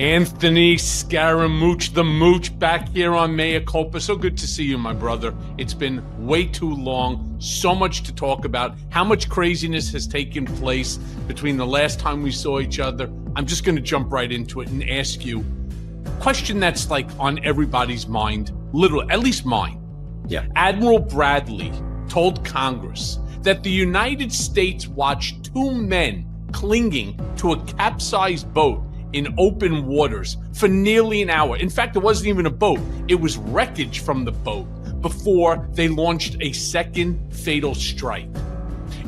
Anthony Scaramucci, the Mooch, back here on Mea Culpa. So good to see you, my brother. It's been way too long. So much to talk about. How much craziness has taken place between the last time we saw each other. I'm just going to jump right into it and ask you a question that's like on everybody's mind, literally, at least mine. Yeah. Admiral Bradley told Congress that the United States watched two men clinging to a capsized boat in open waters for nearly an hour. In fact, it wasn't even a boat. It was wreckage from the boat before they launched a second fatal strike.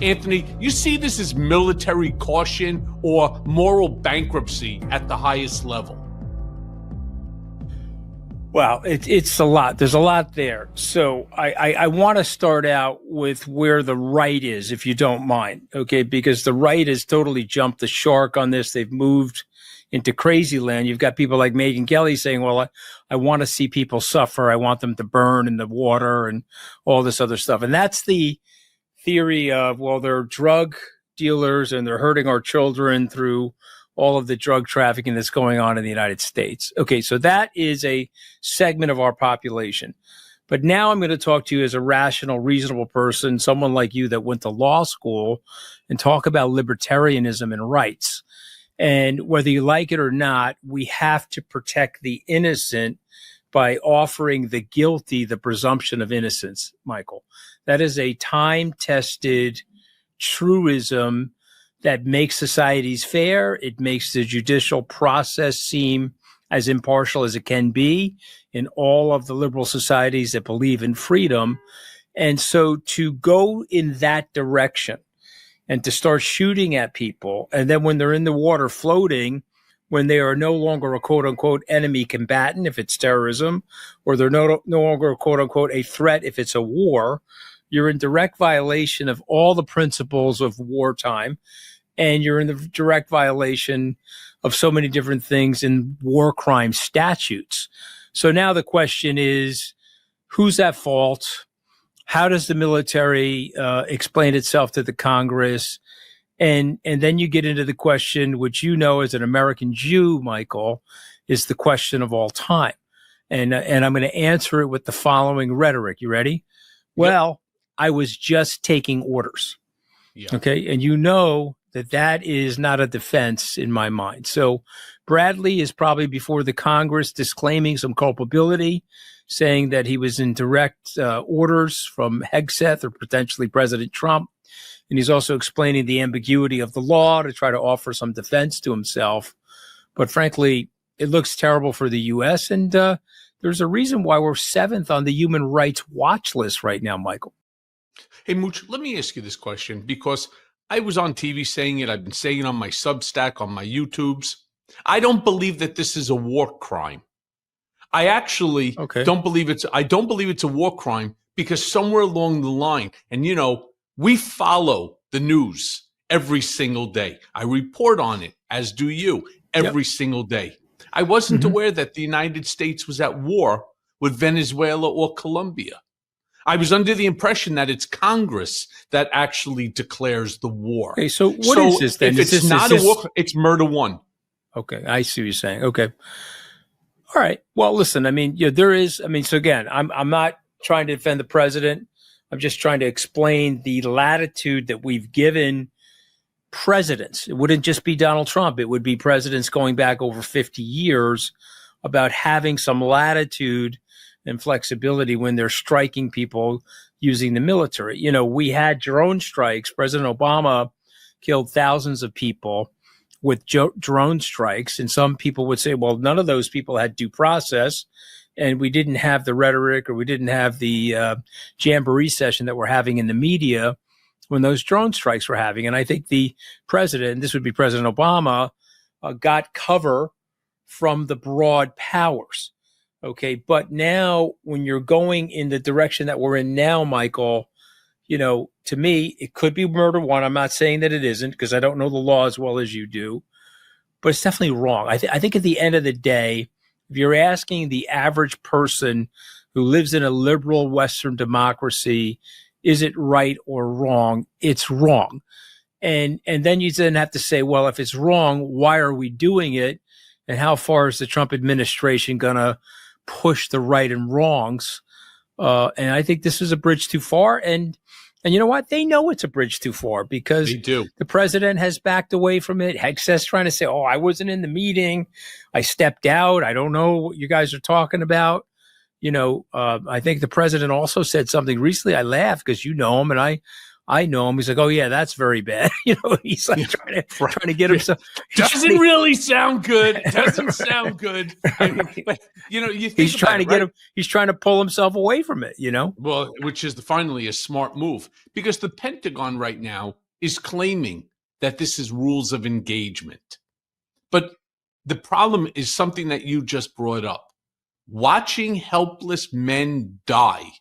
Anthony, you see this as military caution or moral bankruptcy at the highest level? Well, it's a lot. There's a lot there. So I want to start out with where the right is, if you don't mind, okay? Because the right has totally jumped the shark on this. They've moved into crazy land. You've got people like Megyn Kelly saying, well, I want to see people suffer. I want them to burn in the water and all this other stuff. And that's the theory of, well, they're drug dealers and they're hurting our children through all of the drug trafficking that's going on in the United States. Okay, so that is a segment of our population. But now I'm going to talk to you as a rational, reasonable person, someone like you that went to law school, and talk about libertarianism and rights. And whether you like it or not, we have to protect the innocent by offering the guilty the presumption of innocence, Michael. That is a time-tested truism that makes societies fair. It makes the judicial process seem as impartial as it can be in all of the liberal societies that believe in freedom. And so to go in that direction and to start shooting at people, and then when they're in the water floating, when they are no longer a quote-unquote enemy combatant, if it's terrorism, or they're no longer a quote-unquote a threat if it's a war, you're in direct violation of all the principles of wartime, and you're in the direct violation of so many different things in war crime statutes. So now the question is, who's at fault? How does the military explain itself to the Congress? And then you get into the question, which you know as an American Jew, Michael, is the question of all time. And I'm going to answer it with the following rhetoric. You ready? Well, I was just taking orders. Yeah. Okay. And you know that is not a defense in my mind. So Bradley is probably before the Congress disclaiming some culpability, saying that he was in direct orders from Hegseth or potentially President Trump. And he's also explaining the ambiguity of the law to try to offer some defense to himself. But frankly, it looks terrible for the U.S. And there's a reason why we're 7th on the Human Rights Watch list right now, Michael. Hey, Mooch, let me ask you this question, because I was on TV saying it. I've been saying it on my Substack, on my YouTubes. I don't believe that this is a war crime. I actually don't believe it's a war crime, because somewhere along the line, and you know, we follow the news every single day. I report on it, as do you, every single day. I wasn't aware that the United States was at war with Venezuela or Colombia. I was under the impression that it's Congress that actually declares the war. Okay, so what is this then? If it's not a war, it's murder one. Okay, I see what you're saying. Okay. All right. Well, listen, I mean, so again, I'm not trying to defend the president. I'm just trying to explain the latitude that we've given presidents. It wouldn't just be Donald Trump. It would be presidents going back over 50 years about having some latitude and flexibility when they're striking people using the military. You know, we had drone strikes. President Obama killed thousands of people with drone strikes. And some people would say, well, none of those people had due process. And we didn't have the rhetoric, or we didn't have the jamboree session that we're having in the media when those drone strikes were having. And I think the president, and this would be President Obama, got cover from the broad powers. Okay. But now when you're going in the direction that we're in now, Michael, you know, to me, it could be murder one. I'm not saying that it isn't, because I don't know the law as well as you do, but it's definitely wrong. I think at the end of the day, if you're asking the average person who lives in a liberal Western democracy, is it right or wrong? It's wrong. And then you then have to say, well, if it's wrong, why are we doing it? and how far is the Trump administration going to push the right and wrongs? And I think this is a bridge too far. And you know what? They know it's a bridge too far because They do. the president has backed away from it. Hegseth's trying to say, oh, I wasn't in the meeting. I stepped out. I don't know what you guys are talking about. I think the president also said something recently. I laughed because you know him and I know him. He's like, oh yeah, that's very bad. He's like trying to get himself. Doesn't really sound good. Doesn't sound good. But you think he's trying to get him. He's trying to pull himself away from it. Well, which is finally a smart move because the Pentagon right now is claiming that this is rules of engagement, but the problem is something that you just brought up. Watching helpless men die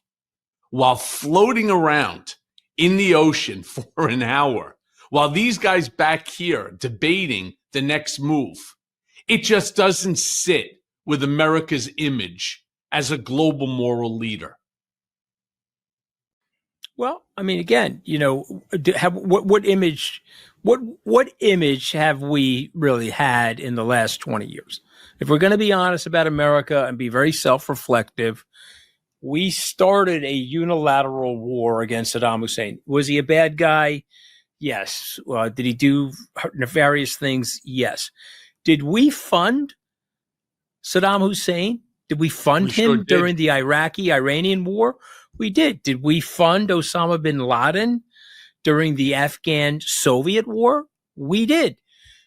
while floating around in the ocean for an hour, while these guys back here debating the next move, it just doesn't sit with America's image as a global moral leader. Well, I mean, again, what image have we really had in the last 20 years? If we're going to be honest about America and be very self-reflective, we started a unilateral war against Saddam Hussein. Was he a bad guy? Yes. Did he do nefarious things? Yes. Did we fund Saddam Hussein? Did we fund him during the Iraqi-Iranian war? We did. Did we fund Osama bin Laden during the Afghan-Soviet war? We did.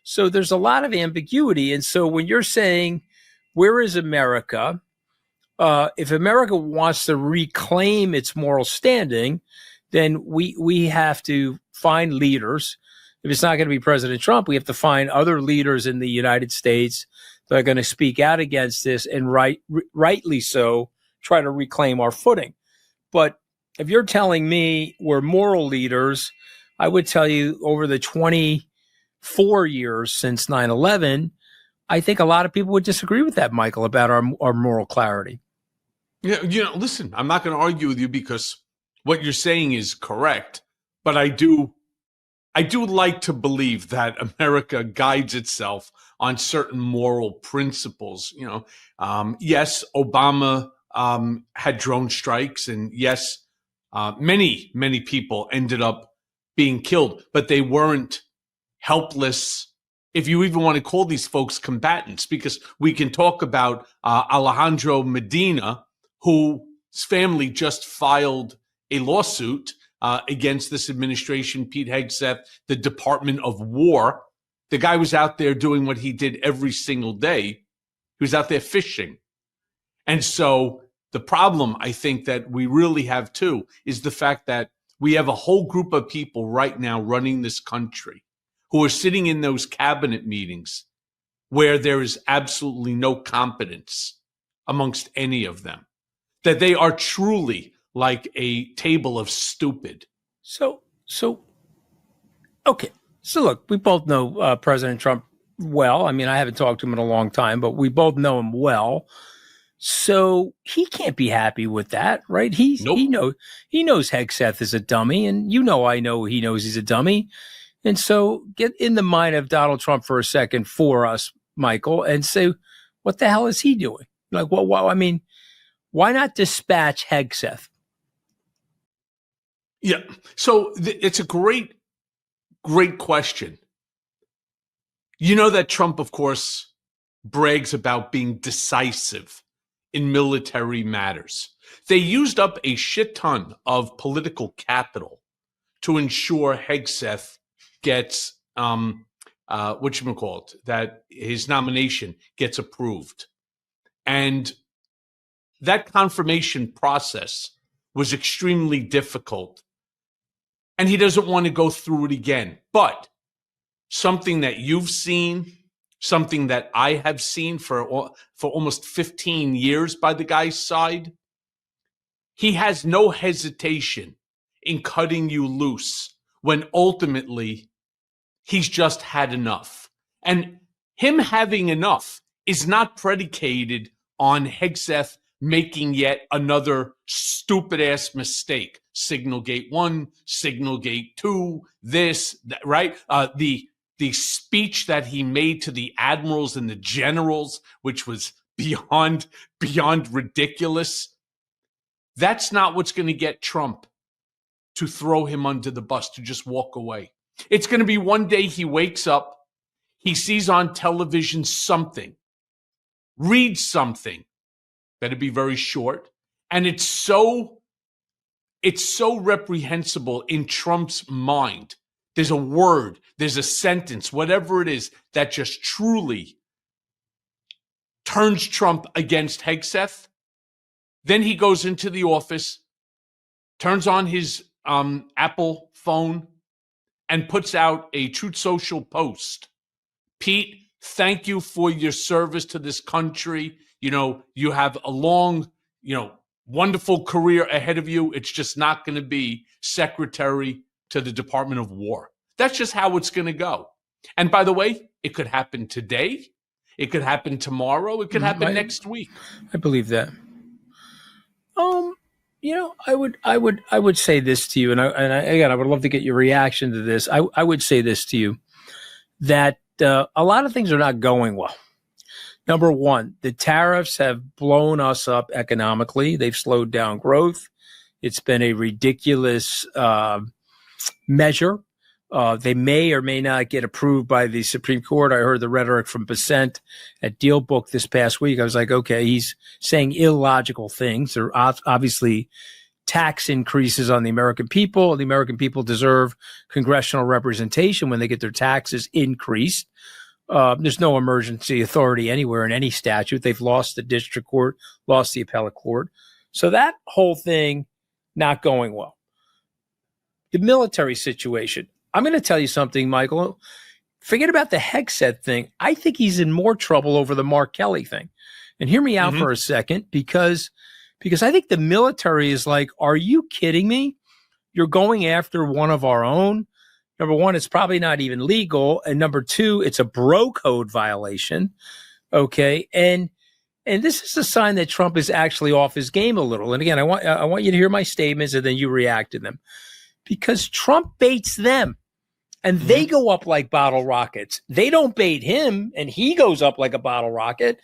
So there's a lot of ambiguity. And so when you're saying, where is America? If America wants to reclaim its moral standing, then we have to find leaders. If it's not going to be President Trump, we have to find other leaders in the United States that are going to speak out against this and rightly so try to reclaim our footing. But if you're telling me we're moral leaders, I would tell you over the 24 years since 9/11, I think a lot of people would disagree with that, Michael, about our moral clarity. Yeah, listen, I'm not going to argue with you because what you're saying is correct, but I do like to believe that America guides itself on certain moral principles. Yes, Obama had drone strikes, and yes, many people ended up being killed, but they weren't helpless, if you even want to call these folks combatants, because we can talk about Alejandro Medina, whose family just filed a lawsuit against this administration, Pete Hegseth, the Department of War. The guy was out there doing what he did every single day. He was out there fishing. And so the problem, I think, that we really have too is the fact that we have a whole group of people right now running this country who are sitting in those cabinet meetings where there is absolutely no competence amongst any of them, that they are truly like a table of stupid. Okay. So look, we both know President Trump well. I mean, I haven't talked to him in a long time, but we both know him well. So he can't be happy with that, right? Nope. He knows Hegseth is a dummy, and I know he knows he's a dummy. And so get in the mind of Donald Trump for a second for us, Michael, and say, what the hell is he doing? Like, I mean, why not dispatch Hegseth? Yeah. So it's a great question. You know that Trump, of course, brags about being decisive in military matters. They used up a shit ton of political capital to ensure Hegseth gets that his nomination gets approved. And that confirmation process was extremely difficult. And he doesn't want to go through it again. But something that you've seen, something that I have seen for almost 15 years by the guy's side, he has no hesitation in cutting you loose when ultimately he's just had enough. And him having enough is not predicated on Hegseth making yet another stupid ass mistake. Signal gate 1, signal gate 2, this, that, right? The the speech that he made to the admirals and the generals, which was beyond ridiculous. That's not what's going to get Trump to throw him under the bus, to just walk away. It's going to be one day he wakes up, he sees on television something, reads something, better be very short, and it's so reprehensible in Trump's mind. There's a word, there's a sentence, whatever it is, that just truly turns Trump against Hegseth. Then he goes into the office, turns on his Apple phone, and puts out a Truth Social post. Pete, thank you for your service to this country. You have a long, wonderful career ahead of you. It's just not going to be secretary to the Department of War. That's just how it's going to go. And by the way, it could happen today. It could happen tomorrow. It could happen next week. I believe that. I would say this to you, and I would love to get your reaction to this. I would say this to you, that a lot of things are not going well. Number one, the tariffs have blown us up economically. They've slowed down growth. It's been a ridiculous measure. They may or may not get approved by the Supreme Court. I heard the rhetoric from Bissent at Deal Book this past week. I was like, okay, he's saying illogical things. There are obviously tax increases on the American people. The American people deserve congressional representation when they get their taxes increased. There's no emergency authority anywhere in any statute. They've lost the district court, lost the appellate court. So that whole thing not going well. The military situation. I'm going to tell you something, Michael. Forget about the Hegseth thing. I think he's in more trouble over the Mark Kelly thing. And hear me out for a second, because I think the military is like, are you kidding me? You're going after one of our own. Number one, it's probably not even legal. And number two, it's a bro code violation. Okay. And this is a sign that Trump is actually off his game a little. And again, I want you to hear my statements and then you react to them, because Trump baits them and they go up like bottle rockets. They don't bait him and he goes up like a bottle rocket.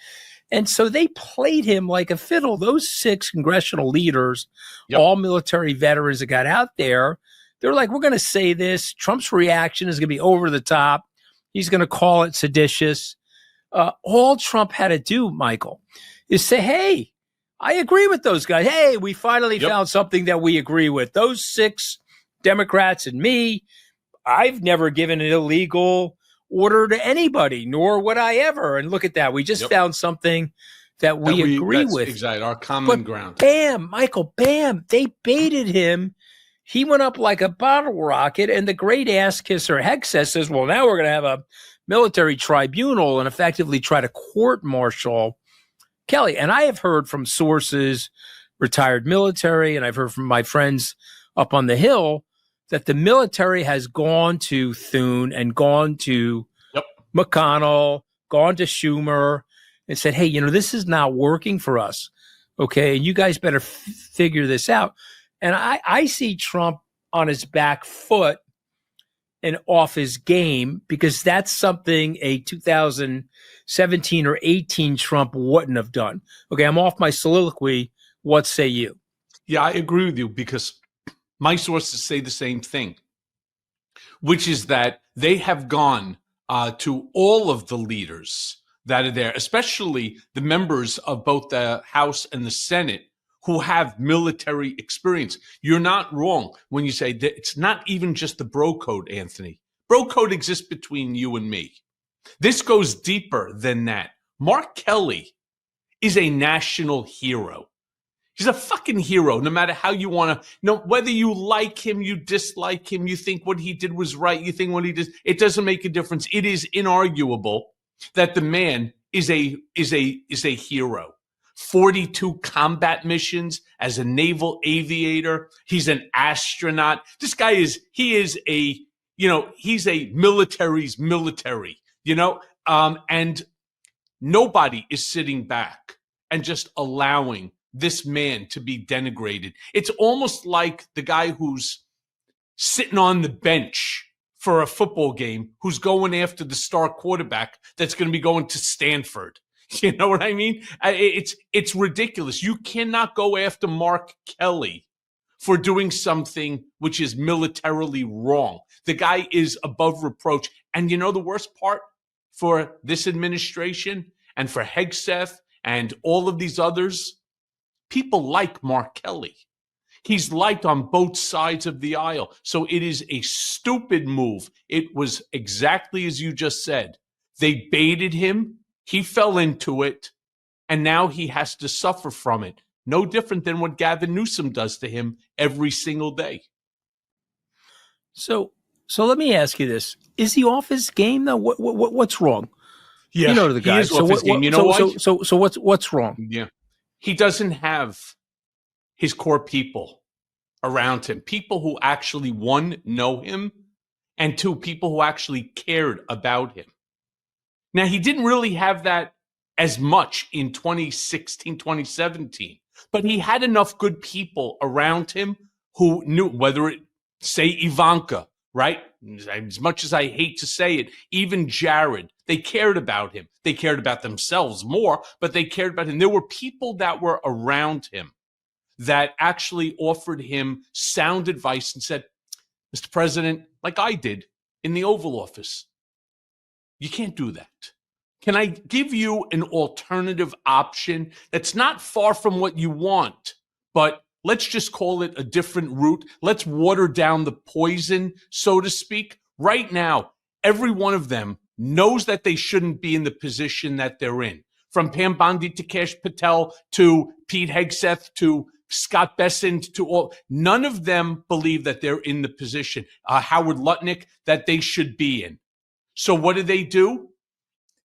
And so they played him like a fiddle. Those 6 congressional leaders, all military veterans that got out there, they're like, we're going to say this. Trump's reaction is going to be over the top. He's going to call it seditious. All Trump had to do, Michael, is say, hey, I agree with those guys. Hey, we finally found something that we agree with. Those 6 Democrats and me, I've never given an illegal order to anybody, nor would I ever. And look at that. We just found something that we agree with. Exactly. Our common ground. Bam, Michael, bam. They baited him. He went up like a bottle rocket. And the great ass kisser Hegseth says, well, now we're going to have a military tribunal and effectively try to court-martial Kelly. And I have heard from sources, retired military, and I've heard from my friends up on the Hill, that the military has gone to Thune and gone to McConnell, gone to Schumer, and said, hey, this is not working for us. Okay, and you guys better figure this out. And I see Trump on his back foot and off his game, because that's something a 2017 or 18 Trump wouldn't have done. Okay, I'm off my soliloquy. What say you? Yeah, I agree with you, because my sources say the same thing, which is that they have gone to all of the leaders that are there, especially the members of both the House and the Senate who have military experience. You're not wrong when you say that it's not even just the bro code, Anthony. Bro code exists between you and me. This goes deeper than that. Mark Kelly is a national hero. He's a fucking hero, no matter how you want to, whether you like him, you dislike him, you think what he did was right, you think what he did, it doesn't make a difference. It is inarguable that the man is a hero. 42 combat missions as a naval aviator. He's an astronaut. This guy he's a military's military, and nobody is sitting back and just allowing this man to be denigrated. It's almost like the guy who's sitting on the bench for a football game who's going after the star quarterback that's going to be going to Stanford. You know what I mean? It's ridiculous. You cannot go after Mark Kelly for doing something which is militarily wrong. The guy is above reproach. And you know the worst part for this administration and for Hegseth and all of these others? People like Mark Kelly. He's liked on both sides of the aisle. So it is a stupid move. It was exactly as you just said. They baited him. He fell into it. And now he has to suffer from it. No different than what Gavin Newsom does to him every single day. So let me ask you this: is he off his game though? What's wrong? Yeah, you know the guy. He is off his game. You know why? So what's wrong? Yeah, he doesn't have his core people around him. People who actually, one, know him, and two, people who actually cared about him. Now, he didn't really have that as much in 2016, 2017, but he had enough good people around him who knew, whether it, say, Ivanka, right? As much as I hate to say it, even Jared, they cared about him. They cared about themselves more, but they cared about him. There were people that were around him that actually offered him sound advice and said, Mr. President, like I did in the Oval Office, you can't do that. Can I give you an alternative option that's not far from what you want, but let's just call it a different route. Let's water down the poison, so to speak. Right now, every one of them knows that they shouldn't be in the position that they're in. From Pam Bondi to Kash Patel to Pete Hegseth to Scott Bessent to all, none of them believe that they're in the position, Howard Lutnick, that they should be in. So what do?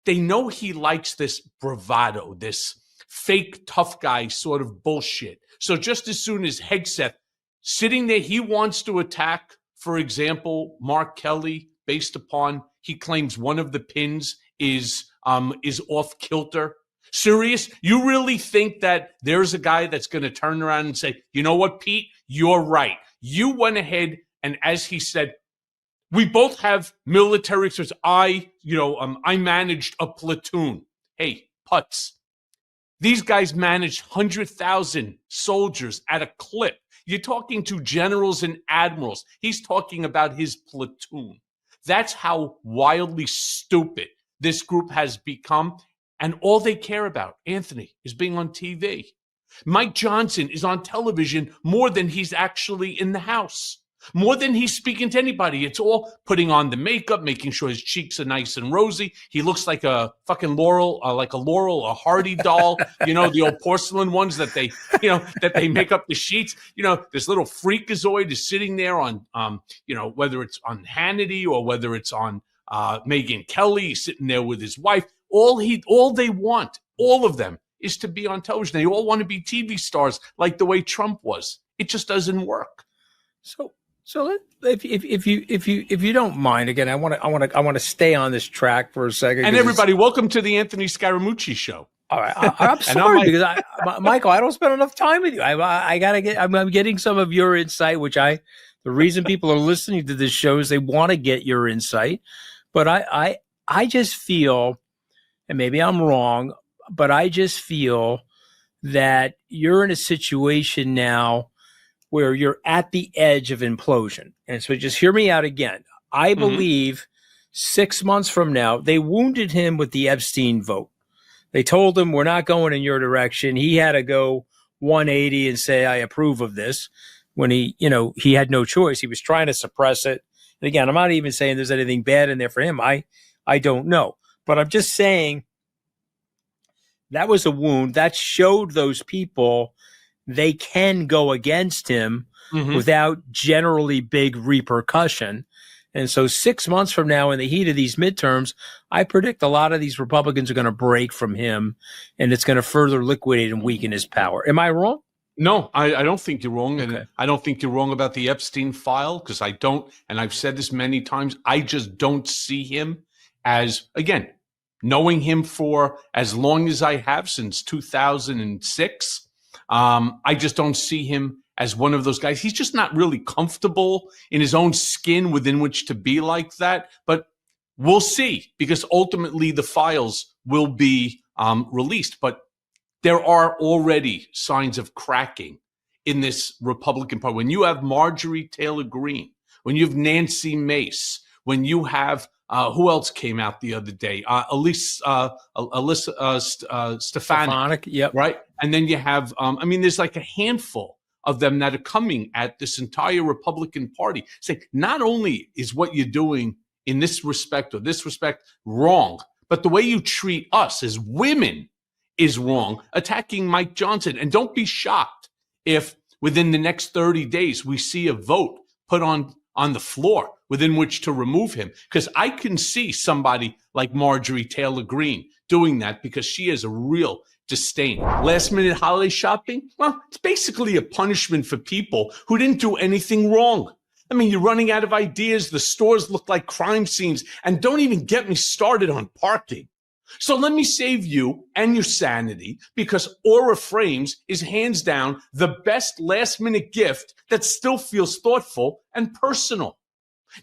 They know he likes this bravado, this fake tough guy sort of bullshit. So just as soon as Hegseth sitting there, he wants to attack, for example, Mark Kelly, based upon he claims one of the pins is off kilter. Serious? You really think that there's a guy that's going to turn around and say, you know what, Pete, you're right. You went ahead and, as he said, we both have military experience. I managed a platoon. Hey, putz. These guys managed 100,000 soldiers at a clip. You're talking to generals and admirals. He's talking about his platoon. That's how wildly stupid this group has become. And all they care about, Anthony, is being on TV. Mike Johnson is on television more than he's actually in the House. More than he's speaking to anybody. It's all putting on the makeup, making sure his cheeks are nice and rosy. He looks like a fucking a Hardy doll, the old porcelain ones that they make up the sheets. This little freakazoid is sitting there on, whether it's on Hannity or whether it's on Megyn Kelly, sitting there with his wife. All they want, all of them, is to be on television. They all want to be TV stars like the way Trump was. It just doesn't work. So if you don't mind, again, I want to stay on this track for a second. And everybody, welcome to the Anthony Scaramucci show. All right, I'm sorry because Michael, I don't spend enough time with you. I'm getting some of your insight, the reason people are listening to this show is they want to get your insight. But I just feel, and maybe I'm wrong, but I just feel that you're in a situation now where you're at the edge of implosion. And so just hear me out again. I believe 6 months from now, they wounded him with the Epstein vote. They told him, we're not going in your direction. He had to go 180 and say, I approve of this, when he had no choice. He was trying to suppress it. And again, I'm not even saying there's anything bad in there for him. I don't know. But I'm just saying that was a wound that showed those people they can go against him without generally big repercussion. And so 6 months from now, in the heat of these midterms, I predict a lot of these Republicans are going to break from him, and it's going to further liquidate and weaken his power. Am I wrong? No, I don't think you're wrong. Okay. And I don't think you're wrong about the Epstein file, because I don't, and I've said this many times, I just don't see him as, again, knowing him for as long as I have, since 2006, I just don't see him as one of those guys. He's just not really comfortable in his own skin within which to be like that. But we'll see, because ultimately the files will be released. But there are already signs of cracking in this Republican Party. When you have Marjorie Taylor Greene, when you have Nancy Mace, when you have who else came out the other day? Alyssa Stefanik, Yep. right? And then you have, there's like a handful of them that are coming at this entire Republican Party, saying not only is what you're doing in this respect or this respect wrong, but the way you treat us as women is wrong, attacking Mike Johnson. And don't be shocked if within the next 30 days we see a vote put on the floor within which to remove him. Because I can see somebody like Marjorie Taylor Greene doing that, because she has a real disdain. Last minute holiday shopping? Well, it's basically a punishment for people who didn't do anything wrong. I mean, you're running out of ideas. The stores look like crime scenes. And don't even get me started on parking. So let me save you and your sanity, because Aura Frames is hands down the best last minute gift that still feels thoughtful and personal.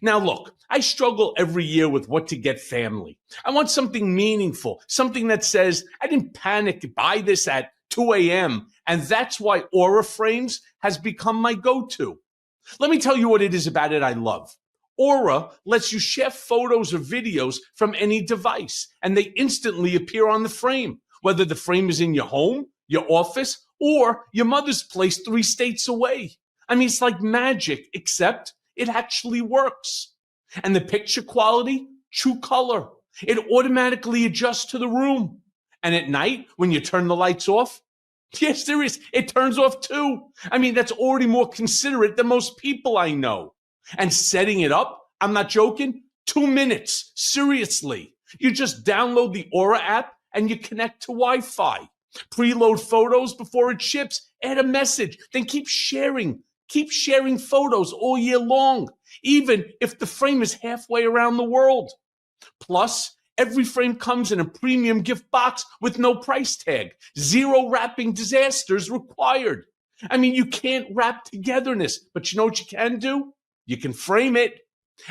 Now, look, I struggle every year with what to get family. I want something meaningful, something that says, I didn't panic, buy this at 2 a.m. And that's why Aura Frames has become my go-to. Let me tell you what it is about it I love. Aura lets you share photos or videos from any device, and they instantly appear on the frame, whether the frame is in your home, your office, or your mother's place 3 states away. I mean, it's like magic, except it actually works. And the picture quality, true color. It automatically adjusts to the room. And at night, when you turn the lights off, yes, there is. It turns off too. I mean, that's already more considerate than most people I know. And setting it up, I'm not joking, 2 minutes. Seriously. You just download the Aura app and you connect to Wi-Fi. Preload photos before it ships. Add a message. Then keep sharing. Keep sharing photos all year long, even if the frame is halfway around the world. Plus, every frame comes in a premium gift box with no price tag. 0 wrapping disasters required. I mean, you can't wrap togetherness, but you know what you can do? You can frame it.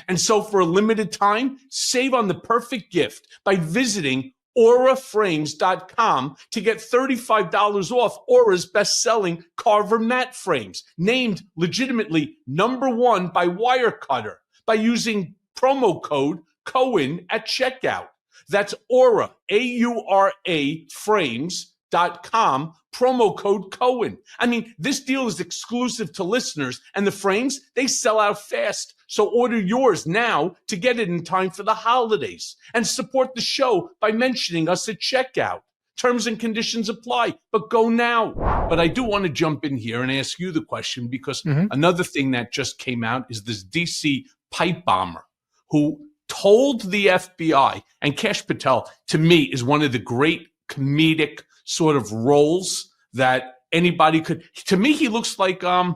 And so for a limited time, save on the perfect gift by visiting auraframes.com to get $35 off Aura's best-selling Carver matte frames, named legitimately #1 by Wirecutter, by using promo code Cohen at checkout. That's Aura, A-U-R-A, frames.com, promo code Cohen. I mean, this deal is exclusive to listeners, and the frames, they sell out fast. So order yours now to get it in time for the holidays, and support the show by mentioning us at checkout. Terms and conditions apply, but go now. But I do want to jump in here and ask you the question, because another thing that just came out is this DC pipe bomber who told the FBI, and Kash Patel, to me, is one of the great comedic sort of roles that anybody could. To me, he looks like a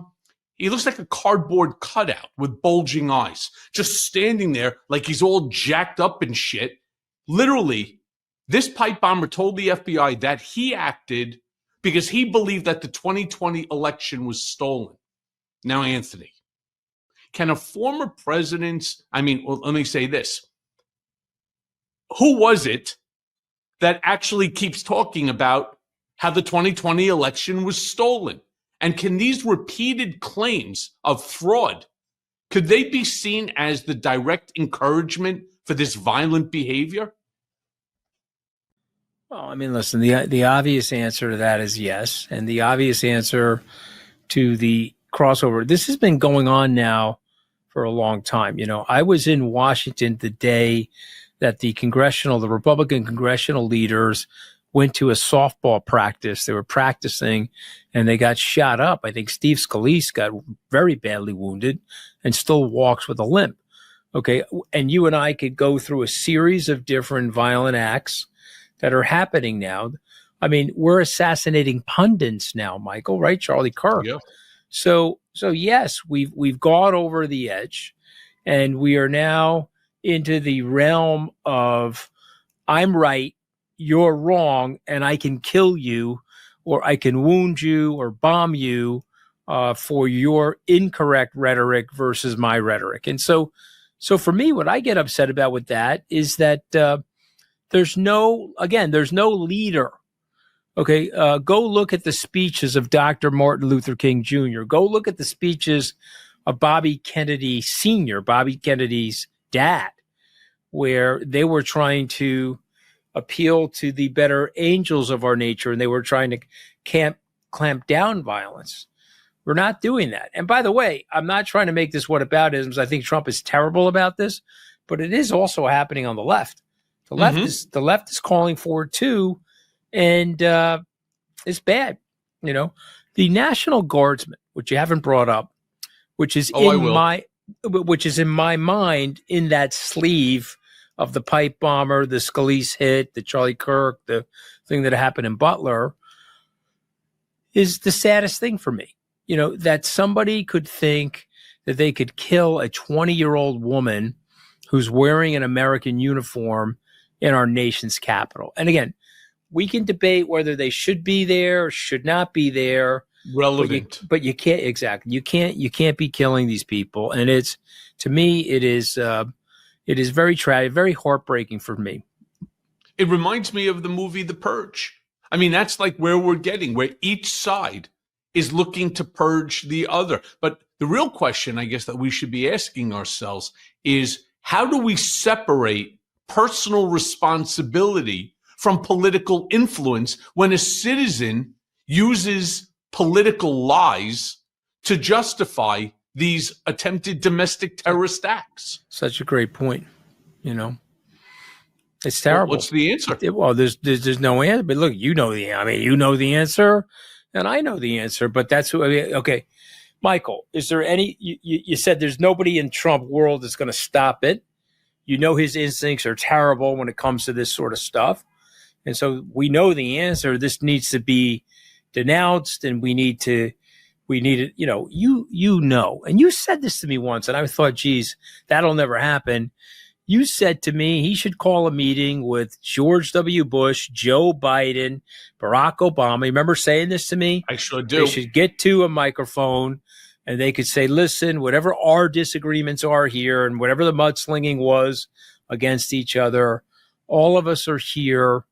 cardboard cutout with bulging eyes, just standing there like he's all jacked up and shit. Literally, this pipe bomber told the FBI that he acted because he believed that the 2020 election was stolen. Now, Anthony, can a former president's, let me say this. Who was it that actually keeps talking about how the 2020 election was stolen? And can these repeated claims of fraud, could they be seen as the direct encouragement for this violent behavior? Well, I mean, listen, the obvious answer to that is yes. And the obvious answer to the crossover, this has been going on now for a long time. You know, I was in Washington the day that the Republican congressional leaders went to a softball practice. They were practicing and they got shot up. I think Steve Scalise got very badly wounded and still walks with a limp. Okay. And you and I could go through a series of different violent acts that are happening now. I mean, we're assassinating pundits now, Michael, right? Charlie Kirk. Yeah. So yes, we've gone over the edge, and we are now into the realm of I'm right, you're wrong, and I can kill you, or I can wound you, or bomb you, for your incorrect rhetoric versus my rhetoric. And so for me, what I get upset about with that is that there's no leader. Okay, go look at the speeches of Dr. Martin Luther King Jr. Go look at the speeches of Bobby Kennedy Sr., Bobby Kennedy's dad, where they were trying to appeal to the better angels of our nature, and they were trying to clamp down violence. We're not doing that. And by the way, I'm not trying to make this whataboutism. I think Trump is terrible about this, but it is also happening on the left. The left is calling for it too, and it's bad. You know, the National Guardsman, which you haven't brought up, which is in my mind in that sleeve of the pipe bomber, the Scalise hit, the Charlie Kirk, the thing that happened in Butler, is the saddest thing for me. You know, that somebody could think that they could kill a 20-year-old woman who's wearing an American uniform in our nation's capital. And again, we can debate whether they should be there or should not be there. Relevant. But you can't, exactly. You can't be killing these people. And it's, to me, it is very tragic, very heartbreaking for me. It reminds me of the movie The Purge. I mean, that's like where we're getting, where each side is looking to purge the other. But the real question, I guess, that we should be asking ourselves is, how do we separate personal responsibility from political influence when a citizen uses political lies to justify these attempted domestic terrorist acts? Such a great point. You know, it's terrible. Well, what's the answer? There's no answer. But look, you know the answer, and I know the answer. But that's okay. Michael, is there any? You said there's nobody in Trump world that's going to stop it. You know his instincts are terrible when it comes to this sort of stuff, and so we know the answer. This needs to be denounced, and we need it. You know, you know, and you said this to me once, and I thought, geez, that'll never happen. You said to me he should call a meeting with George W. Bush, Joe Biden, Barack Obama. You remember saying this to me? I sure do. They should get to a microphone and they could say, listen, whatever our disagreements are here and whatever the mudslinging was against each other, all of us are here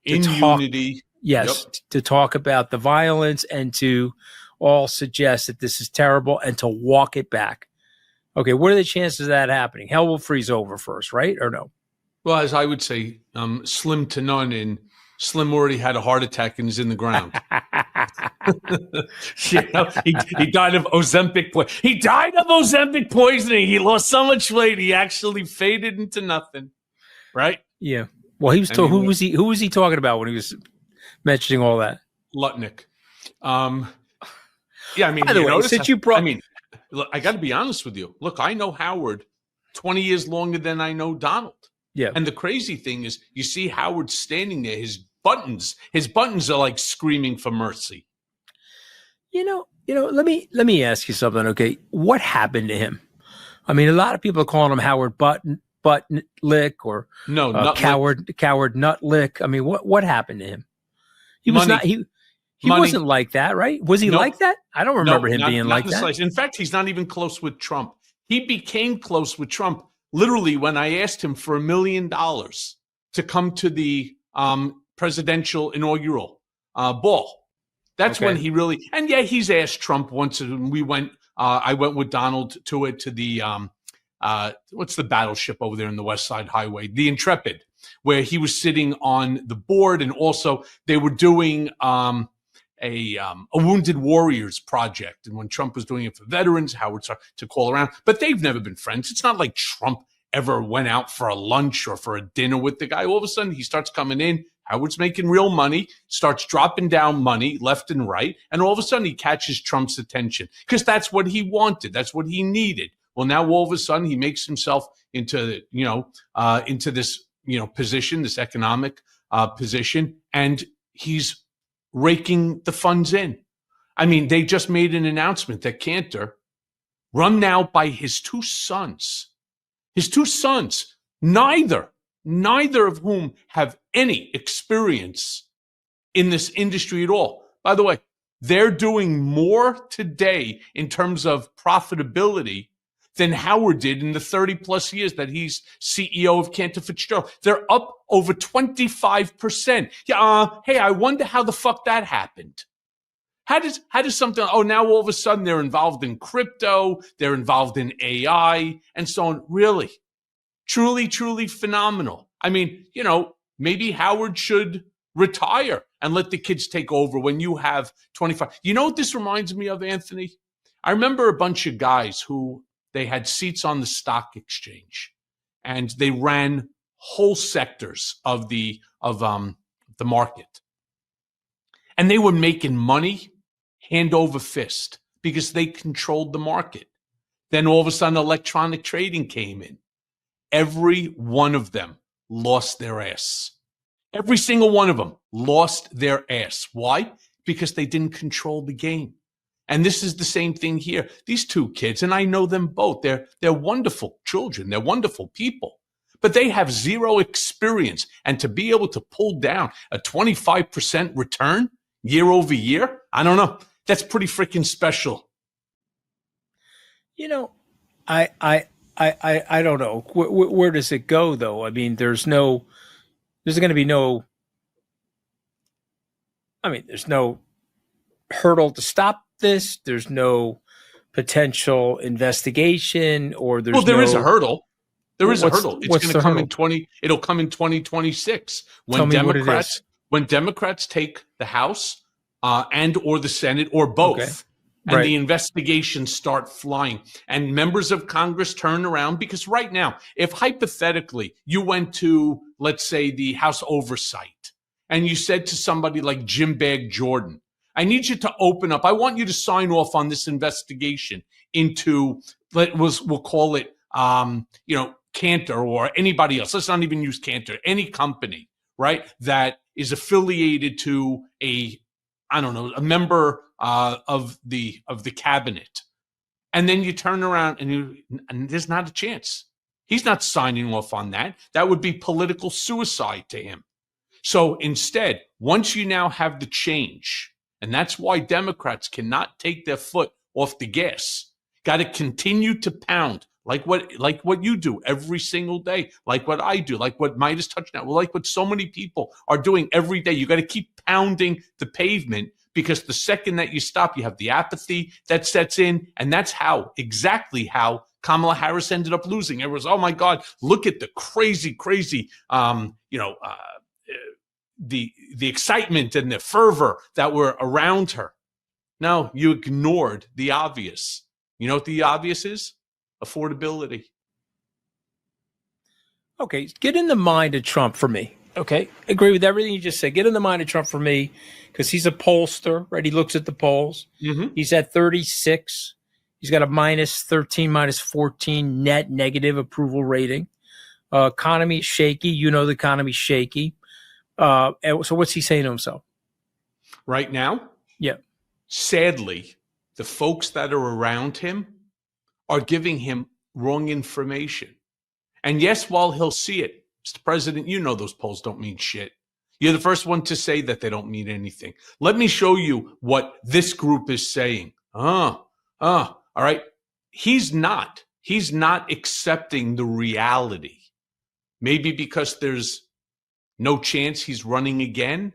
in unity. Yes, to talk about the violence and to all suggest that this is terrible and to walk it back. Okay, what are the chances of that happening? Hell will freeze over first, right? Or no? Well, as I would say, slim to none, and Slim already had a heart attack and is in the ground. You know, he died of Ozempic poisoning. He lost so much weight, he actually faded into nothing. Right? Yeah. Well, he was told, who was he talking about when he was mentioning all that? Lutnick. Yeah, I mean, by the way, since you brought, look, I got to be honest with you. Look, I know Howard 20 years longer than I know Donald. Yeah. And the crazy thing is, you see Howard standing there, his buttons are like screaming for mercy. You know, let me ask you something, okay? What happened to him? I mean, a lot of people are calling him Howard Button Lick or Coward Nut Lick. I mean, what happened to him? He wasn't like that, right? Was he like that? I don't remember him being like that. In fact, he's not even close with Trump. He became close with Trump literally when I asked him for $1 million to come to the presidential inaugural ball. That's when he really, and yeah, he's asked Trump once, and we went. I went with Donald to the what's the battleship over there in the West Side Highway, the Intrepid, where he was sitting on the board, and also they were doing a Wounded Warriors project. And when Trump was doing it for veterans, Howard started to call around, but they've never been friends. It's not like Trump ever went out for a lunch or for a dinner with the guy. All of a sudden, he starts coming in. Howard's making real money, starts dropping down money left and right. And all of a sudden, he catches Trump's attention because that's what he wanted. That's what he needed. Well, now all of a sudden, he makes himself into this, position, this economic position, and he's raking the funds in. I mean, they just made an announcement that Cantor, run now by his two sons, neither of whom have any experience in this industry at all. By the way, they're doing more today in terms of profitability than Howard did in the 30 plus years that he's CEO of Cantor Fitzgerald. They're up over 25%. Yeah, hey, I wonder how the fuck that happened. How does something, oh, now all of a sudden they're involved in crypto, they're involved in AI and so on. Really, truly, truly phenomenal. I mean, maybe Howard should retire and let the kids take over when you have 25. You know what this reminds me of, Anthony? I remember a bunch of guys who they had seats on the stock exchange and they ran whole sectors of the market. And they were making money hand over fist because they controlled the market. Then all of a sudden electronic trading came in. Every one of them lost their ass. Every single one of them lost their ass. Why? Because they didn't control the game. And this is the same thing here. These two kids, and I know them both, they're wonderful children. They're wonderful people. But they have zero experience. And to be able to pull down a 25% return year over year, I don't know. That's pretty freaking special. I don't know. Where does it go, though? I mean, there's no hurdle to stop this. There's no potential investigation, or there is a hurdle. There is a hurdle. It's going to come hurdle? It'll come in 2026 Tell me what it is. When Democrats take the House and or the Senate or both. Okay. And Right. the investigations start flying and members of Congress turn around, because right now, if hypothetically you went to, let's say, the House Oversight and you said to somebody like Jim Bag Jordan, I need you to open up. I want you to sign off on this investigation into, we'll call it, Cantor or anybody else. Let's not even use Cantor, any company, right, that is affiliated to a member of the cabinet. And then you turn around and there's not a chance. He's not signing off on that. That would be political suicide to him. So instead, once you now have the change, and that's why Democrats cannot take their foot off the gas, got to continue to pound like what you do every single day, like what I do, like what Midas touched on, like what so many people are doing every day. You got to keep pounding the pavement, because the second that you stop, you have the apathy that sets in. And that's exactly how Kamala Harris ended up losing. It was, oh my God, look at the crazy, the excitement and the fervor that were around her. No, you ignored the obvious. You know what the obvious is? Affordability. Okay, get in the mind of Trump for me. Okay, agree with everything you just said. Get in the mind of Trump for me, because he's a pollster, right? He looks at the polls. Mm-hmm. He's at 36. He's got a -13, -14 net negative approval rating. Economy is shaky. You know the economy's shaky. And so what's he saying to himself? Right now? Yeah. Sadly, the folks that are around him are giving him wrong information. And yes, while he'll see it, Mr. President, you know those polls don't mean shit. You're the first one to say that they don't mean anything. Let me show you what this group is saying. All right. He's not accepting the reality. Maybe because there's no chance he's running again.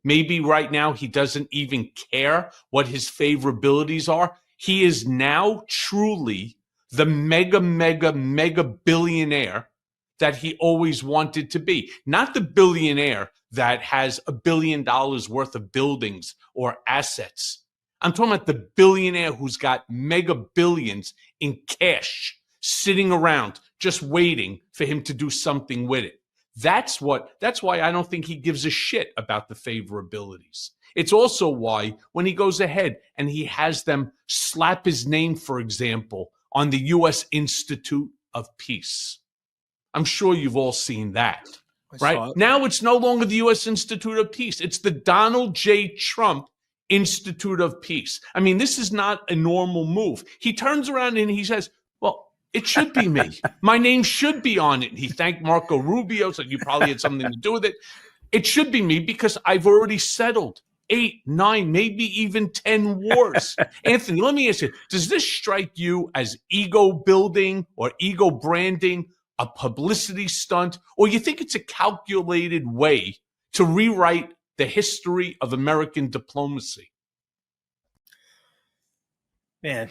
Maybe right now he doesn't even care what his favorabilities are. He is now truly the mega billionaire that he always wanted to be. Not the billionaire that has $1 billion worth of buildings or assets. I'm talking about the billionaire who's got mega billions in cash sitting around just waiting for him to do something with it. That's why I don't think he gives a shit about the favorabilities. It's also why when he goes ahead and he has them slap his name, for example, on the U.S. Institute of Peace. I'm sure you've all seen that, right? Now it's no longer the U.S. Institute of Peace. It's the Donald J. Trump Institute of Peace. I mean, this is not a normal move. He turns around and he says, well, it should be me. My name should be on it. He thanked Marco Rubio, said you probably had something to do with it. It should be me because I've already settled 8, 9, maybe even 10 wars. Anthony, let me ask you, does this strike you as ego building or ego branding, a publicity stunt, or you think it's a calculated way to rewrite the history of American diplomacy? Man,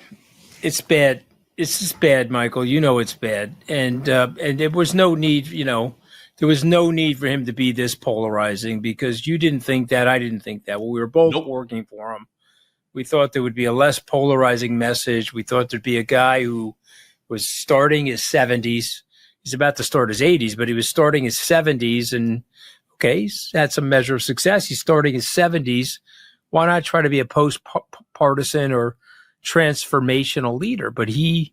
it's bad. It's just bad, Michael. You know it's bad, and there was no need. There was no need for him to be this polarizing because you didn't think that, I didn't think that. Well, we were both working for him. We thought there would be a less polarizing message. We thought there'd be a guy who was starting his 70s. He's about to start his 80s, but he was starting his 70s, and okay, he's had some measure of success. He's starting his 70s. Why not try to be a post-partisan or transformational leader? But he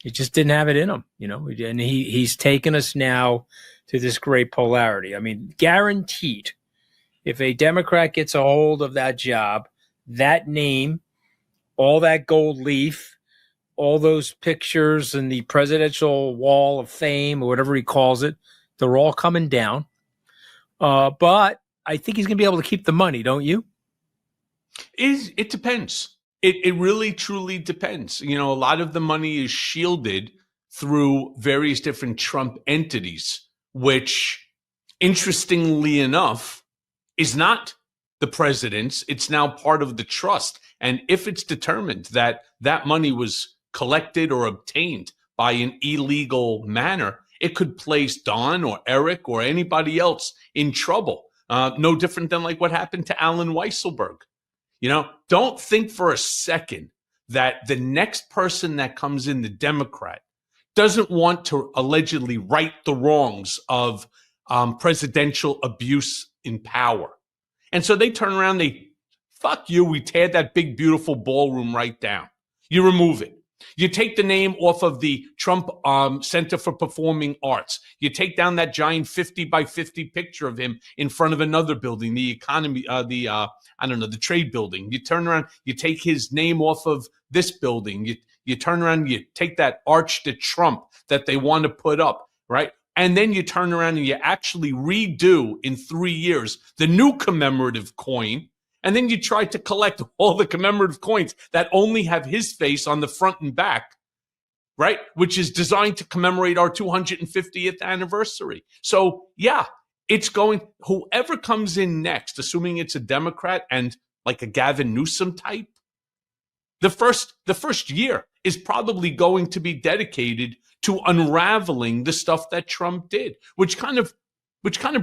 just didn't have it in him, and he's taken us now to this great polarity. I mean, guaranteed, if a Democrat gets a hold of that job, that name, all that gold leaf, all those pictures and the presidential wall of fame or whatever he calls it, they're all coming down. But I think he's going to be able to keep the money, don't you? It depends. It really, truly depends. A lot of the money is shielded through various different Trump entities, which, interestingly enough, is not the president's. It's now part of the trust. And if it's determined that that money was collected or obtained by an illegal manner, it could place Don or Eric or anybody else in trouble. No different than like what happened to Alan Weisselberg. Don't think for a second that the next person that comes in, the Democrat, doesn't want to allegedly right the wrongs of presidential abuse in power. And so they turn around, fuck you, we tear that big, beautiful ballroom right down. You remove it. You take the name off of the Trump Center for Performing Arts. You take down that giant 50 by 50 picture of him in front of another building, the economy, the trade building. You turn around, you take his name off of this building. You turn around, you take that Arch de Trump that they want to put up, right? And then you turn around and you actually redo in 3 years the new commemorative coin. And then you try to collect all the commemorative coins that only have his face on the front and back, right? Which is designed to commemorate our 250th anniversary. So, yeah, whoever comes in next, assuming it's a Democrat and like a Gavin Newsom type, the first year is probably going to be dedicated to unraveling the stuff that Trump did, which kind of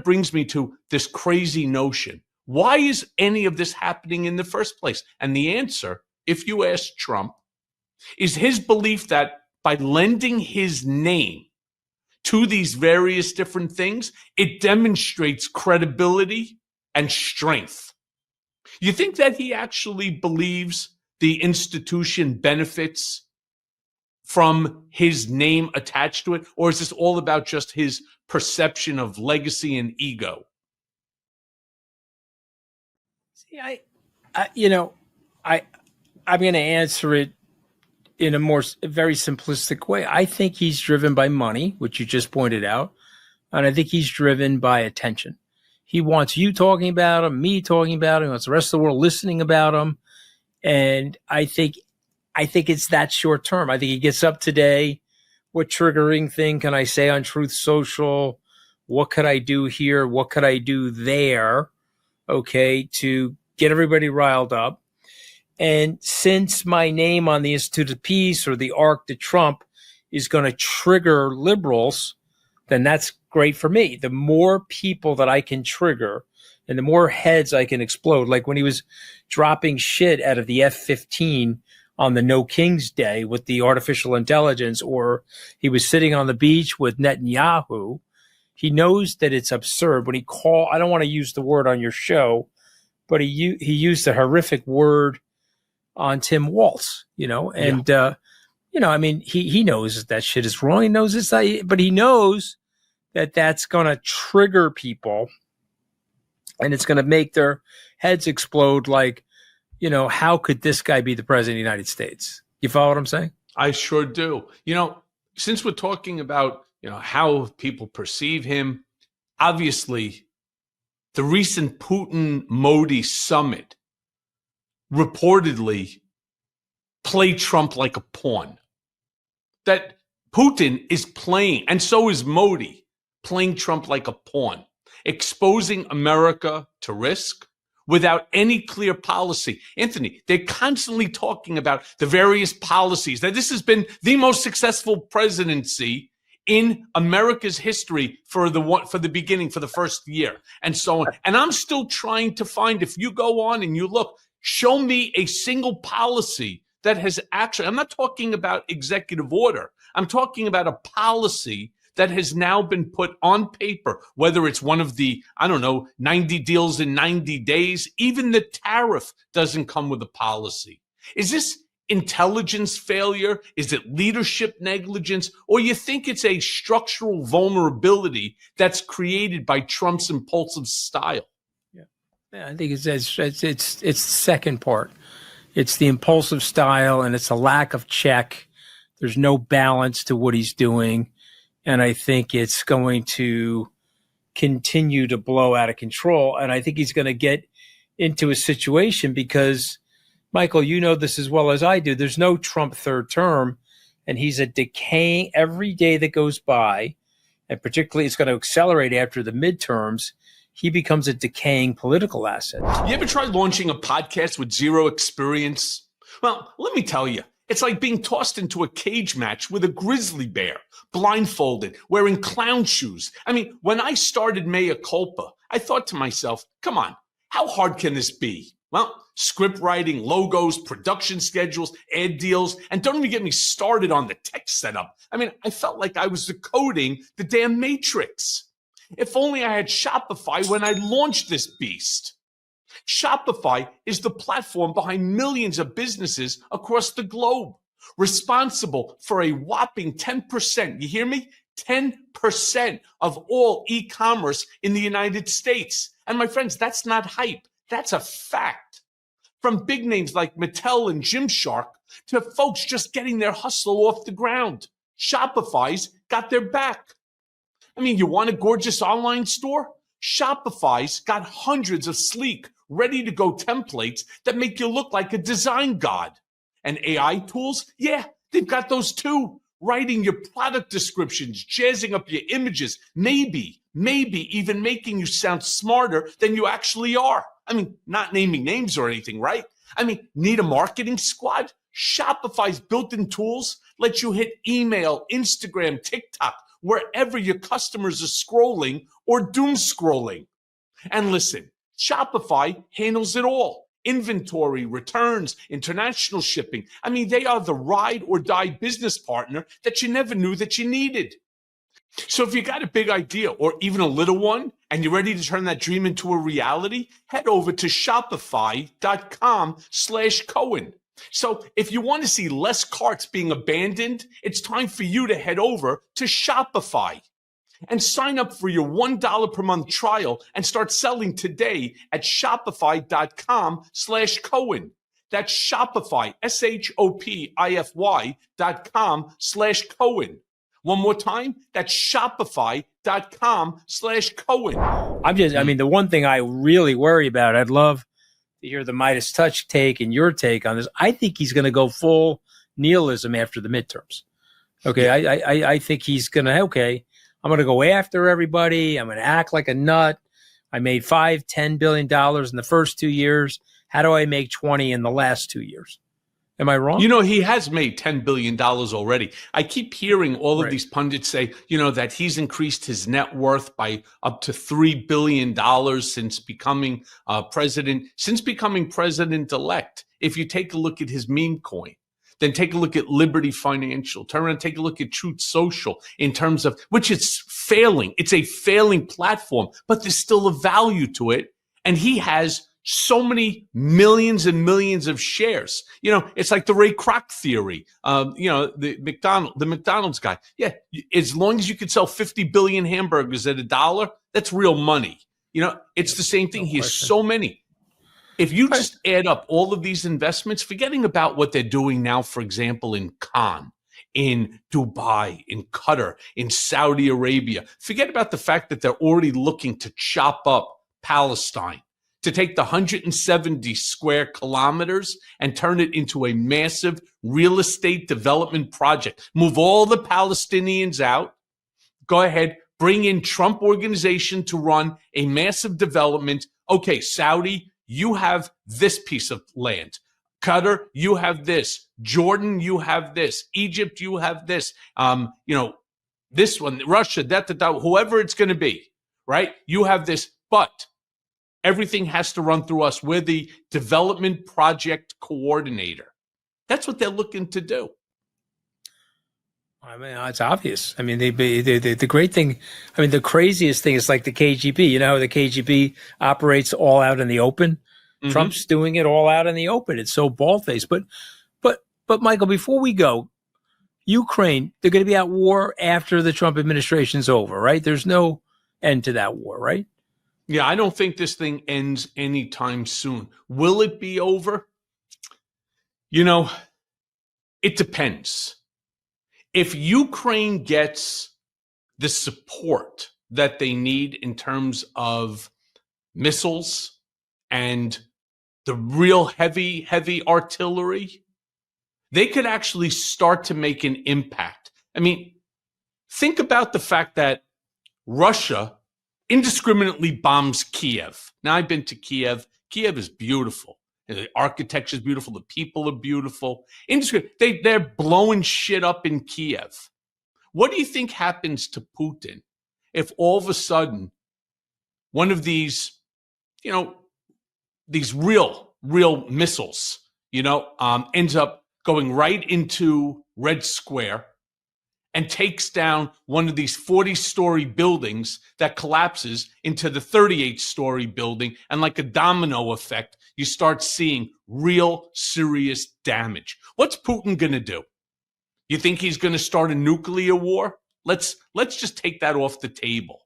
brings me to this crazy notion. Why is any of this happening in the first place? And the answer, if you ask Trump, is his belief that by lending his name to these various different things, it demonstrates credibility and strength. You think that he actually believes the institution benefits from his name attached to it? Or is this all about just his perception of legacy and ego? See, I'm going to answer it in a very simplistic way. I think he's driven by money, which you just pointed out, and I think he's driven by attention. He wants you talking about him, me talking about him, he wants the rest of the world listening about him, and I think it's that short term. I think he gets up today. What triggering thing can I say on Truth Social? What could I do here? What could I do there? Okay, to get everybody riled up. And since my name on the Institute of Peace or the Arc de Trump is going to trigger liberals, then that's great for me. The more people that I can trigger and the more heads I can explode, like when he was dropping shit out of the F-15 on the No Kings Day with the artificial intelligence, or he was sitting on the beach with Netanyahu, he knows that it's absurd. When I don't want to use the word on your show, but he used a horrific word on Tim Walz, and, I mean, he knows that shit is wrong. He knows this, but he knows that that's going to trigger people and it's going to make their heads explode. Like, how could this guy be the president of the United States? You follow what I'm saying? I sure do. Since we're talking about, how people perceive him, obviously the recent Putin-Modi summit reportedly play Trump like a pawn. That Putin is playing, and so is Modi, playing Trump like a pawn, exposing America to risk without any clear policy. Anthony, they're constantly talking about the various policies, that this has been the most successful presidency in America's history for the beginning, for the first year, and so on. And I'm still trying to find, if you go on and you look, show me a single policy that has actually, I'm not talking about executive order, I'm talking about a policy that has now been put on paper, whether it's one of the, 90 deals in 90 days, even the tariff doesn't come with a policy. Is this intelligence failure? Is it leadership negligence? Or you think it's a structural vulnerability that's created by Trump's impulsive style? Yeah, I think it's the second part. It's the impulsive style, and it's a lack of check. There's no balance to what he's doing. And I think it's going to continue to blow out of control. And I think he's going to get into a situation because, Michael, you know this as well as I do, there's no Trump third term, and he's a decaying every day that goes by, and particularly it's going to accelerate after the midterms. He becomes a decaying political asset. You ever try launching a podcast with zero experience? Well, let me tell you, it's like being tossed into a cage match with a grizzly bear, blindfolded, wearing clown shoes. I mean, when I started Mea Culpa, I thought to myself, come on, how hard can this be? Well, script writing, logos, production schedules, ad deals, and don't even get me started on the tech setup. I mean, I felt like I was decoding the damn Matrix. If only I had Shopify when I launched this beast. Shopify is the platform behind millions of businesses across the globe, responsible for a whopping 10%, you hear me? 10% of all e-commerce in the United States. And my friends, that's not hype. That's a fact. From big names like Mattel and Gymshark to folks just getting their hustle off the ground, Shopify's got their back. I mean, you want a gorgeous online store? Shopify's got hundreds of sleek, ready-to-go templates that make you look like a design god. And AI tools? Yeah, they've got those too. Writing your product descriptions, jazzing up your images, maybe even making you sound smarter than you actually are. I mean, not naming names or anything, right? I mean, need a marketing squad? Shopify's built-in tools let you hit email, Instagram, TikTok, wherever your customers are scrolling or doom scrolling. And listen, Shopify handles it all. Inventory, returns, international shipping. I mean, they are the ride or die business partner that you never knew that you needed. So if you got a big idea or even a little one and you're ready to turn that dream into a reality, head over to shopify.com/Cohen. So if you want to see less carts being abandoned, it's time for you to head over to Shopify and sign up for your $1 per month trial and start selling today at shopify.com/Cohen. That's Shopify, SHOPIFY.com/Cohen. One more time, that's shopify.com/Cohen. The one thing I really worry about, I'd love to hear the Midas Touch take and your take on this. I think he's going to go full nihilism after the midterms. Okay, I think he's going to, I'm going to go after everybody. I'm going to act like a nut. I made $5-10 billion in the first 2 years. How do I make 20 in the last 2 years? Am I wrong? You know, he has made $10 billion already. I keep hearing all of these pundits say, that he's increased his net worth by up to $3 billion since becoming president, president-elect. If you take a look at his meme coin, then take a look at Liberty Financial, turn around and take a look at Truth Social in terms of, which it's failing. It's a failing platform, but there's still a value to it. And he has so many millions and millions of shares. It's like the Ray Kroc theory. The McDonald's guy. Yeah, as long as you could sell 50 billion hamburgers at $1, that's real money. It's the same thing. He has so many. If you just add up all of these investments, forgetting about what they're doing now, for example, in Cannes, in Dubai, in Qatar, in Saudi Arabia, forget about the fact that they're already looking to chop up Palestine, to take the 170 square kilometers and turn it into a massive real estate development project. Move all the Palestinians out. Go ahead, bring in Trump organization to run a massive development. Okay, Saudi, you have this piece of land. Qatar, you have this. Jordan, you have this. Egypt, you have this. This one, Russia, whoever it's going to be, right? You have this, but everything has to run through us. We're the development project coordinator. That's what they're looking to do. I mean, it's obvious. I mean, the great thing, I mean, the craziest thing is like the KGB. You know how the KGB operates all out in the open? Mm-hmm. Trump's doing it all out in the open. It's so bald-faced. But Michael, before we go, Ukraine, they're going to be at war after the Trump administration's over, right? There's no end to that war, right? Yeah, I don't think this thing ends anytime soon. Will it be over? It depends. If Ukraine gets the support that they need in terms of missiles and the real heavy artillery, they could actually start to make an impact. I mean, think about the fact that Russia indiscriminately bombs Kiev. Now, I've been to Kiev. Kiev is beautiful. The architecture is beautiful. The people are beautiful. They're blowing shit up in Kiev. What do you think happens to Putin if all of a sudden one of these, these real missiles, ends up going right into Red Square and takes down one of these 40-story buildings that collapses into the 38-story building, and like a domino effect, you start seeing real serious damage. What's Putin going to do? You think he's going to start a nuclear war? Let's just take that off the table.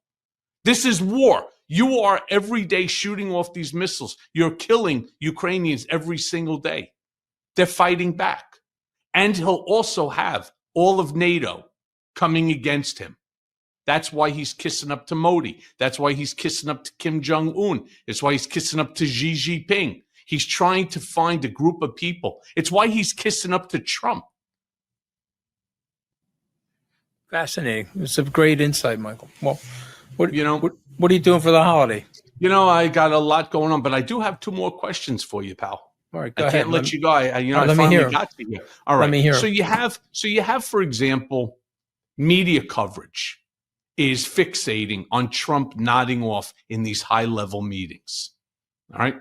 This is war. You are every day shooting off these missiles. You're killing Ukrainians every single day. They're fighting back. And he'll also have all of NATO coming against him. That's why he's kissing up to Modi. That's why he's kissing up to Kim Jong-un. It's why he's kissing up to Xi Jinping. He's trying to find a group of people. It's why he's kissing up to Trump. Fascinating. It's a great insight, Michael. Well, what are you doing for the holiday? I got a lot going on, but I do have two more questions for you, pal. All right, go ahead. I can't let you go. I finally got to you. All right. Let me hear. So you have, for example, media coverage is fixating on Trump nodding off in these high-level meetings. All right.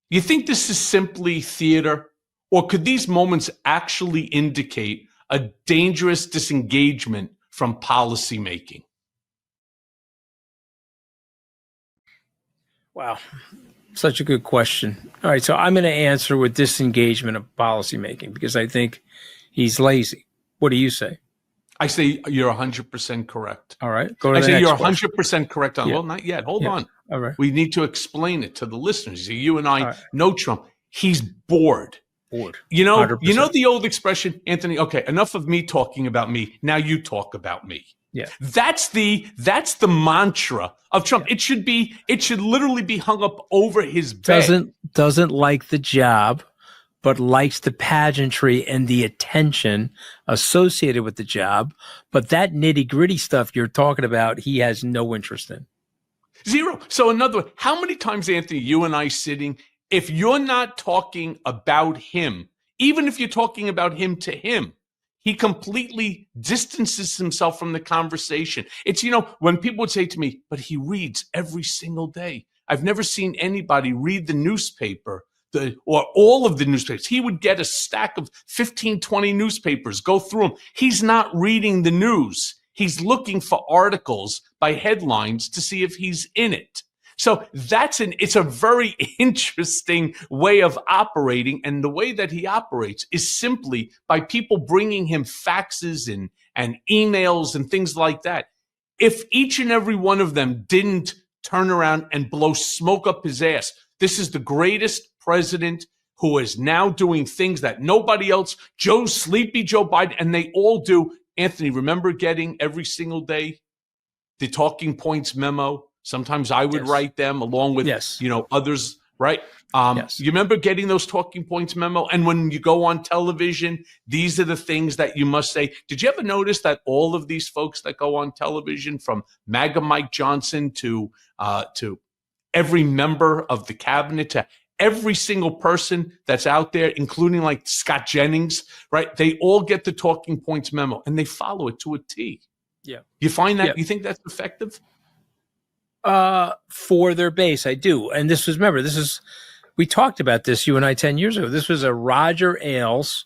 You think this is simply theater, or could these moments actually indicate a dangerous disengagement from policymaking? Wow. Such a good question. All right. So I'm going to answer with disengagement of policymaking because I think he's lazy. What do you say? I say you're 100% correct. All right. Go to I the say next you're question. 100% correct on. Yeah. Well, not yet. Hold on. All right. We need to explain it to the listeners. You and I know Trump. He's bored. You know 100%. The old expression, Anthony, okay, enough of me talking about me. Now you talk about me. Yeah. That's the mantra of Trump. Yeah. It should literally be hung up over his bed. Doesn't like the job, but likes the pageantry and the attention associated with the job. But that nitty-gritty stuff you're talking about, he has no interest in. Zero. So another, how many times, Anthony, you and I sitting, if you're not talking about him, even if you're talking about him to him, he completely distances himself from the conversation. It's, when people would say to me, but he reads every single day. I've never seen anybody read the newspaper or all of the newspapers. He would get a stack of 15, 20 newspapers, go through them. He's not reading the news. He's looking for articles by headlines to see if he's in it. So it's a very interesting way of operating. And the way that he operates is simply by people bringing him faxes and emails and things like that. If each and every one of them didn't turn around and blow smoke up his ass, this is the greatest president who is now doing things that nobody else, Sleepy Joe Biden, and they all do. Anthony, remember getting every single day the talking points memo Sometimes I would Yes. write them along with, Yes. others, right? Yes. You remember getting those talking points memo? And when you go on television, these are the things that you must say. Did you ever notice that all of these folks that go on television, from MAGA Mike Johnson to every member of the cabinet, to every single person that's out there, including like Scott Jennings, right? They all get the talking points memo and they follow it to a T. Yeah. You find that? Yeah. You think that's effective? For their base, I do. And we talked about this, you and I, 10 years ago. This was a Roger Ailes.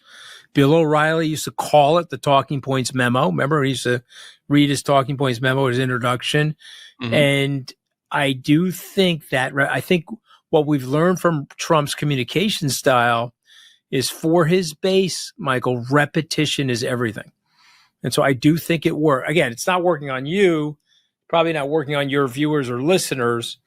Bill O'Reilly used to call it the talking points memo. Remember, he used to read his talking points memo, his introduction. Mm-hmm. And I do think I think what we've learned from Trump's communication style is, for his base, Michael, repetition is everything. And so I do think it works. Again, it's not working on you, probably not working on your viewers or listeners,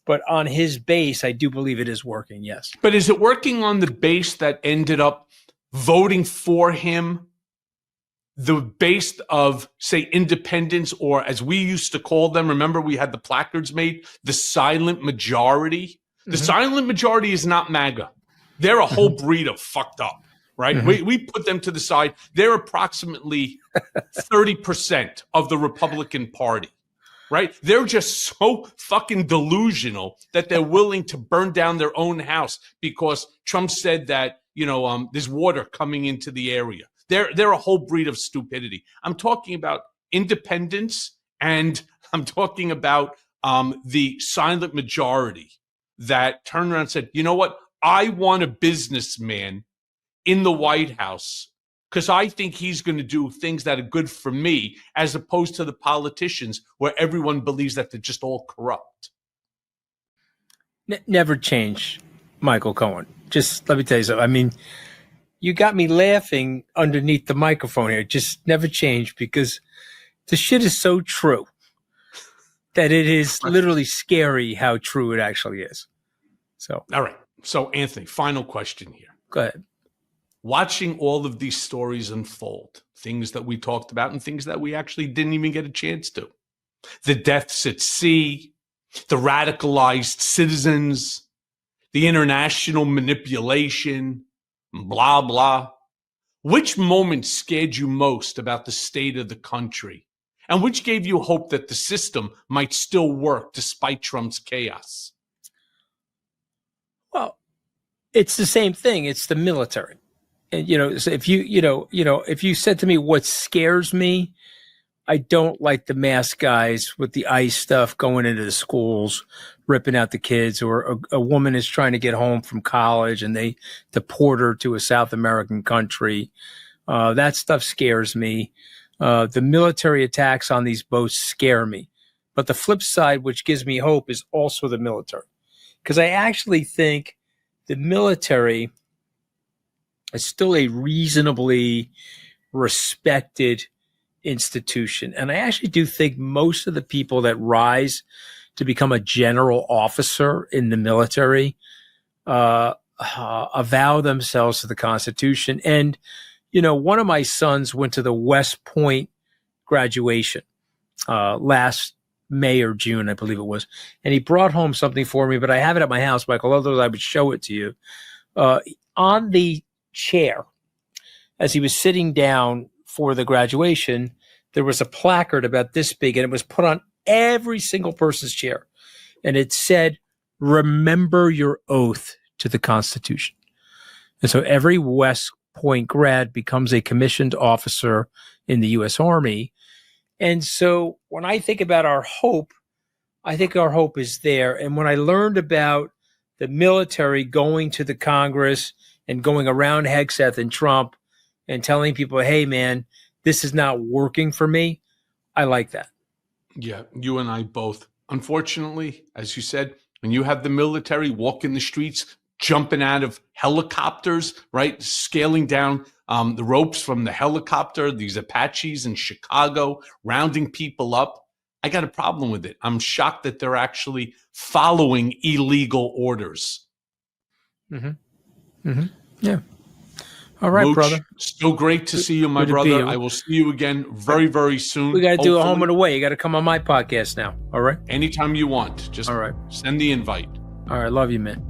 but on his base, I do believe it is working, yes. But is it working on the base that ended up voting for him, the base of, say, independents, or as we used to call them, remember we had the placards made, the silent majority? The silent majority is not MAGA. They're a whole breed of fucked up, right? We put them to the side. They're approximately 30% of the Republican Party. Right? They're just so fucking delusional that they're willing to burn down their own house because Trump said that, there's water coming into the area. They're a whole breed of stupidity. I'm talking about independents, and I'm talking about the silent majority that turned around and said, you know what? I want a businessman in the White House because I think he's going to do things that are good for me, as opposed to the politicians where everyone believes that they're just all corrupt. Never change, Michael Cohen. Just let me tell you something. I mean, you got me laughing underneath the microphone here. Just never change, because the shit is so true that it is literally scary how true it actually is. So, all right. So, Anthony, final question here. Go ahead. Watching all of these stories unfold, things that we talked about and things that we actually didn't even get a chance to. The deaths at sea, the radicalized citizens, the international manipulation, blah, blah. Which moment scared you most about the state of the country? And which gave you hope that the system might still work despite Trump's chaos? Well, it's the same thing. It's the military. And, so if if you said to me, what scares me, I don't like the masked guys with the ICE stuff going into the schools, ripping out the kids, or a woman is trying to get home from college and they deport her to a South American country. That stuff scares me. The military attacks on these boats scare me. But the flip side, which gives me hope, is also the military. Because I actually think the military is still a reasonably respected institution. And I actually do think most of the people that rise to become a general officer in the military avow themselves to the Constitution. And, one of my sons went to the West Point graduation last May or June, I believe it was. And he brought home something for me, but I have it at my house, Michael, otherwise I would show it to you. On the chair, as he was sitting down for the graduation, there was a placard about this big, and it was put on every single person's chair. And it said, "Remember your oath to the Constitution." And so every West Point grad becomes a commissioned officer in the U.S. Army. And so when I think about our hope, I think our hope is there. And when I learned about the military going to the Congress and going around Hegseth and Trump and telling people, hey, man, this is not working for me, I like that. Yeah, you and I both. Unfortunately, as you said, when you have the military walking the streets, jumping out of helicopters, right, scaling down the ropes from the helicopter, these Apaches in Chicago, rounding people up, I got a problem with it. I'm shocked that they're actually following illegal orders. Yeah. All right, Mooch, brother. still great to see you, my Good to be brother. here. I will see you again very, very soon. We got to do a home hopefully. and away. You got to come on my podcast now. All right. Anytime you want. Just All right. send the invite. All right. Love you, man.